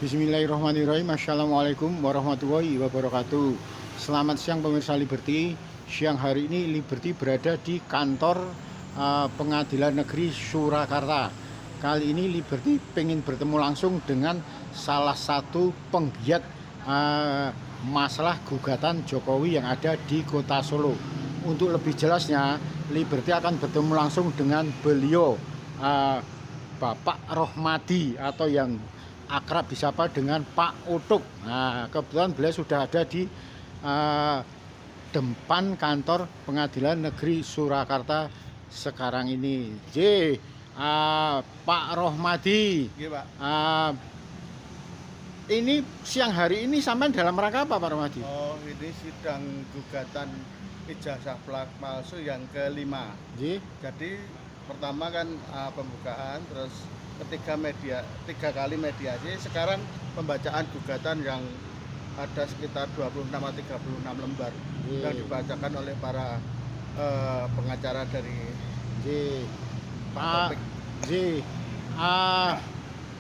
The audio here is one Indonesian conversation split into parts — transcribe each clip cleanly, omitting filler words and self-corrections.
Bismillahirrahmanirrahim. Assalamualaikum warahmatullahi wabarakatuh. Selamat siang pemirsa Liberty. Siang hari ini Liberty berada di kantor Pengadilan Negeri Surakarta. Kali ini Liberty pengen bertemu langsung dengan salah satu penggiat masalah gugatan Jokowi yang ada di Kota Solo. Untuk lebih jelasnya, Liberty akan bertemu langsung dengan beliau, Bapak Rohmadi, atau yang akrab disapa dengan Pak Utuk. Nah, kebetulan beliau sudah ada di depan kantor Pengadilan Negeri Surakarta sekarang ini. Pak Rohmadi, Iya, Pak. Ini siang hari ini sampai dalam rangka apa, Pak Rohmadi? Oh, ini sidang gugatan ijazah palsu yang kelima. Jadi pertama kan pembukaan, terus tiga kali mediasi, sekarang pembacaan gugatan yang ada sekitar 26 atau 36 lembar yang dibacakan oleh para pengacara dari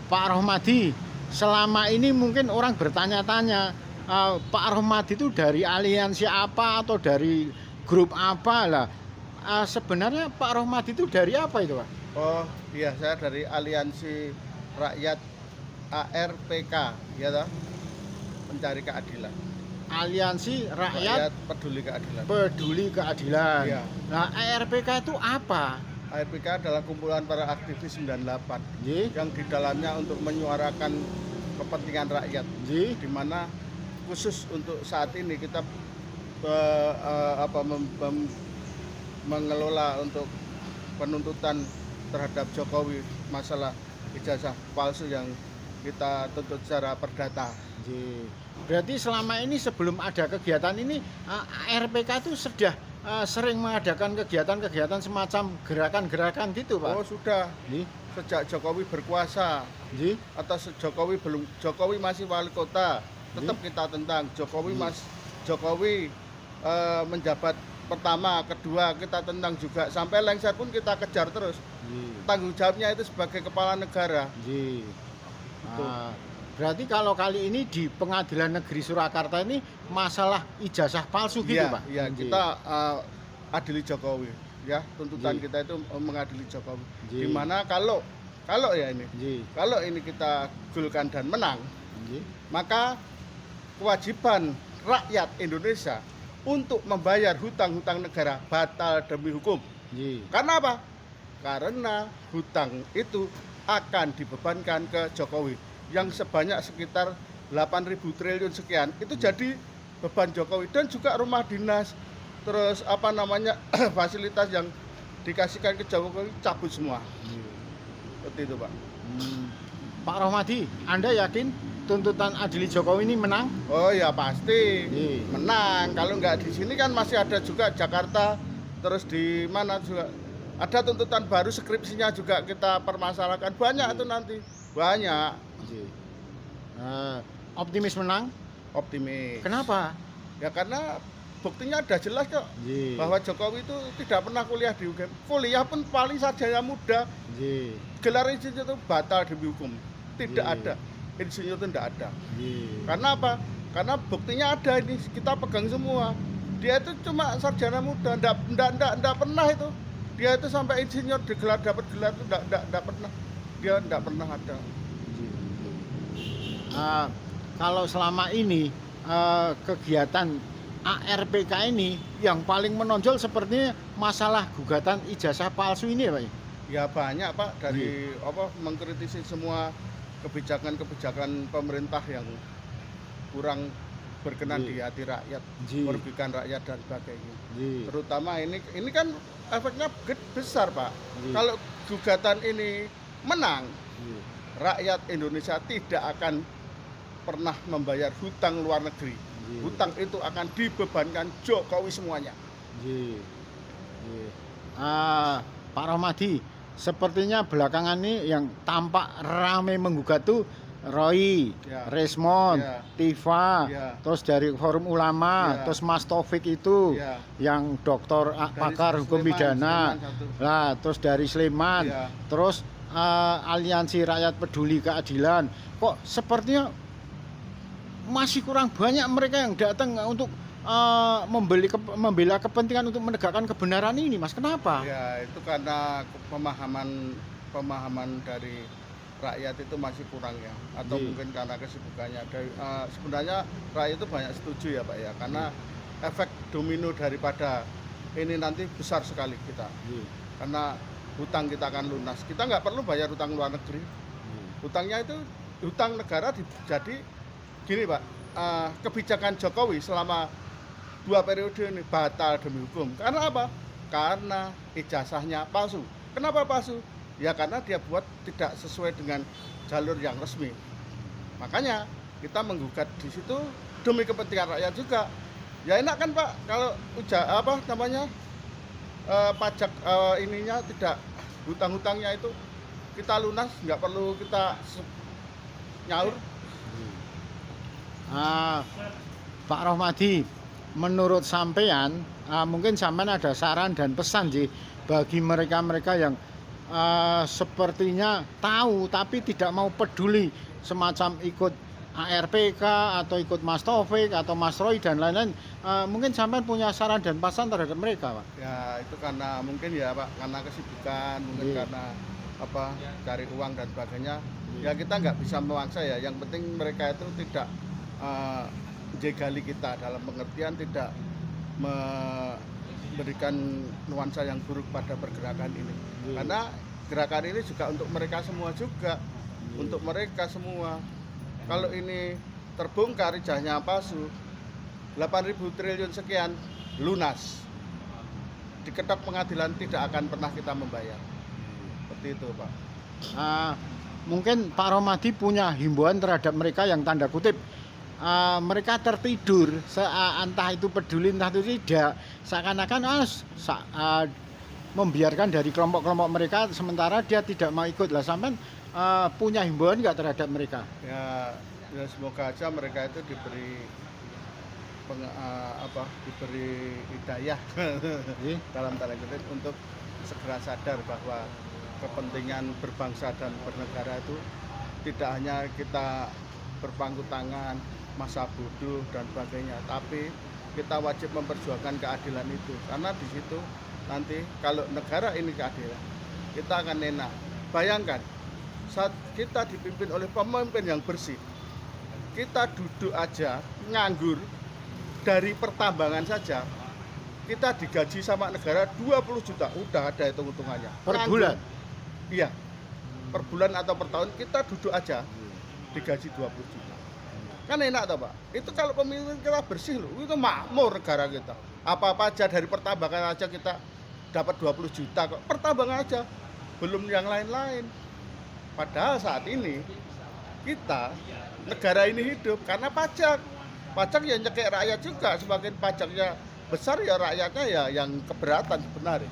Pak Rohmadi. Selama ini mungkin orang bertanya-tanya, Pak Rohmadi itu dari aliansi apa atau dari grup apa lah? Sebenarnya Pak Rohmadi itu dari apa itu, Pak? Oh iya, saya dari Aliansi Rakyat ARPK, ya toh, Pencari Keadilan. Aliansi Rakyat Peduli Keadilan. Peduli Keadilan. Iya. Nah, ARPK itu apa? ARPK adalah kumpulan para aktivis 98 yang di dalamnya untuk menyuarakan kepentingan rakyat. Di mana khusus untuk saat ini kita mengelola untuk penuntutan terhadap Jokowi masalah ijazah palsu yang kita tuntut secara perdata. Berarti selama ini sebelum ada kegiatan ini, ARPK itu sudah sering mengadakan kegiatan-kegiatan semacam gerakan-gerakan gitu, Pak? Oh sudah. Sejak Jokowi berkuasa atau Jokowi masih wali kota, tetap kita tentang Jokowi Jokowi menjabat pertama, kedua kita tentang juga, sampai lengser pun kita kejar terus. Tanggung jawabnya itu sebagai kepala negara. Berarti kalau kali ini di Pengadilan Negeri Surakarta ini masalah ijazah palsu gitu, Pak? Iya, kita adili Jokowi, ya, tuntutan kita itu mengadili Jokowi. Dimana kalau ini kita gulkan dan menang, maka kewajiban rakyat Indonesia untuk membayar hutang-hutang negara batal demi hukum. Karena apa? Karena hutang itu akan dibebankan ke Jokowi yang sebanyak sekitar 8.000 triliun sekian. Itu jadi beban Jokowi, dan juga rumah dinas, terus fasilitas yang dikasihkan ke Jokowi cabut semua. Seperti itu, Pak. Pak Rohmadi, Anda yakin tuntutan adili Jokowi ini menang? Oh ya pasti menang. Kalau nggak di sini kan masih ada juga Jakarta, terus di mana juga ada tuntutan baru, skripsinya juga kita permasalahkan. Banyak itu nanti, banyak. Optimis menang? Optimis. Kenapa? Ya karena buktinya ada jelas kok, bahwa Jokowi itu tidak pernah kuliah di UGM. Kuliah pun paling sarjana muda. Gelar insinyur itu batal demi hukum. Tidak ada. Insinyur itu tidak ada. Karena apa? Karena buktinya ada, ini kita pegang semua. Dia itu cuma sarjana muda, enggak pernah itu. Dia itu sampai insinyur dapat gelar itu enggak pernah. Dia enggak pernah ada. Kalau selama ini kegiatan ARPK ini yang paling menonjol sepertinya masalah gugatan ijazah palsu ini ya, Pak? Ya banyak, Pak, dari mengkritisi semua kebijakan pemerintah yang kurang berkenan di hati rakyat, merugikan rakyat dan sebagainya. Terutama ini kan efeknya besar, Pak. Kalau gugatan ini menang, rakyat Indonesia tidak akan pernah membayar hutang luar negeri. Hutang itu akan dibebankan Jokowi semuanya. Pak Rohmadi, sepertinya belakangan ini yang tampak ramai menggugat tuh Roy, Resmond, Tifa, terus dari Forum Ulama, terus Mas Taufik itu, yang dokter pakar hukum pidana, lah, terus dari Sleman, terus Aliansi Rakyat Peduli Keadilan, kok sepertinya masih kurang banyak mereka yang datang untuk membela kepentingan untuk menegakkan kebenaran ini, Mas. Kenapa? Ya, itu karena pemahaman dari rakyat itu masih kurang ya, atau mungkin karena kesibukannya. Sebenarnya rakyat itu banyak setuju ya Pak ya, karena efek domino daripada ini nanti besar sekali kita. Karena hutang kita akan lunas, kita nggak perlu bayar hutang luar negeri. Hutangnya itu hutang negara jadi gini Pak, kebijakan Jokowi selama 2 periode ini batal demi hukum. Karena apa? Karena ijazahnya palsu. Kenapa palsu? Ya karena dia buat tidak sesuai dengan jalur yang resmi. Makanya kita menggugat di situ demi kepentingan rakyat juga. Ya enak kan Pak kalau pajak ininya tidak, hutang-hutangnya itu kita lunas, nggak perlu kita nyaur. Pak Rohmadi, menurut sampean mungkin sampean ada saran dan pesan sih bagi mereka-mereka yang sepertinya tahu tapi tidak mau peduli, semacam ikut ARPK atau ikut Mas Taufik atau Mas Roy dan lain-lain. Mungkin sampean punya saran dan pesan terhadap mereka, Pak? Ya itu karena mungkin ya Pak, karena kesibukan, mungkin karena cari uang dan sebagainya. Ya kita nggak bisa memaksa ya. Yang penting mereka itu tidak jegali kita, dalam pengertian tidak memberikan nuansa yang buruk pada pergerakan ini. Karena gerakan ini juga untuk mereka semua juga, untuk mereka semua. Kalau ini terbongkar ijazahnya palsu, 8.000 triliun sekian lunas, diketok pengadilan tidak akan pernah kita membayar. Seperti itu Pak. Mungkin Pak Rohmadi punya himbauan terhadap mereka yang tanda kutip mereka tertidur, entah itu peduli entah itu tidak, seakan-akan membiarkan dari kelompok-kelompok mereka, sementara dia tidak mau ikut. Lah sampean punya himbauan nggak terhadap mereka? Ya semoga aja mereka itu diberi hidayah dalam tanda kutip untuk segera sadar bahwa kepentingan berbangsa dan bernegara itu tidak hanya kita berpangku tangan, masa bodoh dan sebagainya, tapi kita wajib memperjuangkan keadilan itu, karena di situ nanti kalau negara ini keadilan, kita akan enak. Bayangkan saat kita dipimpin oleh pemimpin yang bersih, kita duduk aja nganggur, dari pertambangan saja kita digaji sama negara 20 juta, udah ada hitung-hitungannya per bulan. Iya, per bulan atau per tahun kita duduk aja digaji 20 juta. Kan enak toh Pak? Itu kalau pemimpin kita bersih loh, itu makmur negara kita. Apa-apa aja, dari pertambangan aja kita dapat 20 juta kok. Pertambangan aja, belum yang lain-lain. Padahal saat ini kita, negara ini hidup karena pajak. Pajak yang nyekek rakyat juga, semakin pajaknya besar ya rakyatnya ya yang keberatan sebenarnya.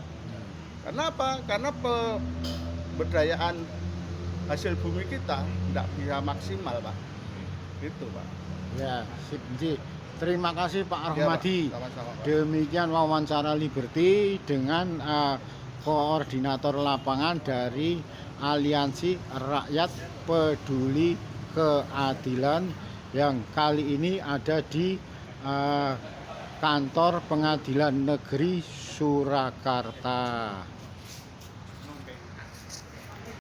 Kenapa? Karena pemberdayaan hasil bumi kita tidak bisa maksimal Pak. Gitu Pak. Ya, sip. Terima kasih Pak Rohmadi. Ya, Pak. Sama-sama, Pak. Demikian wawancara Liberty dengan koordinator lapangan dari Aliansi Rakyat Peduli Keadilan yang kali ini ada di kantor Pengadilan Negeri Surakarta.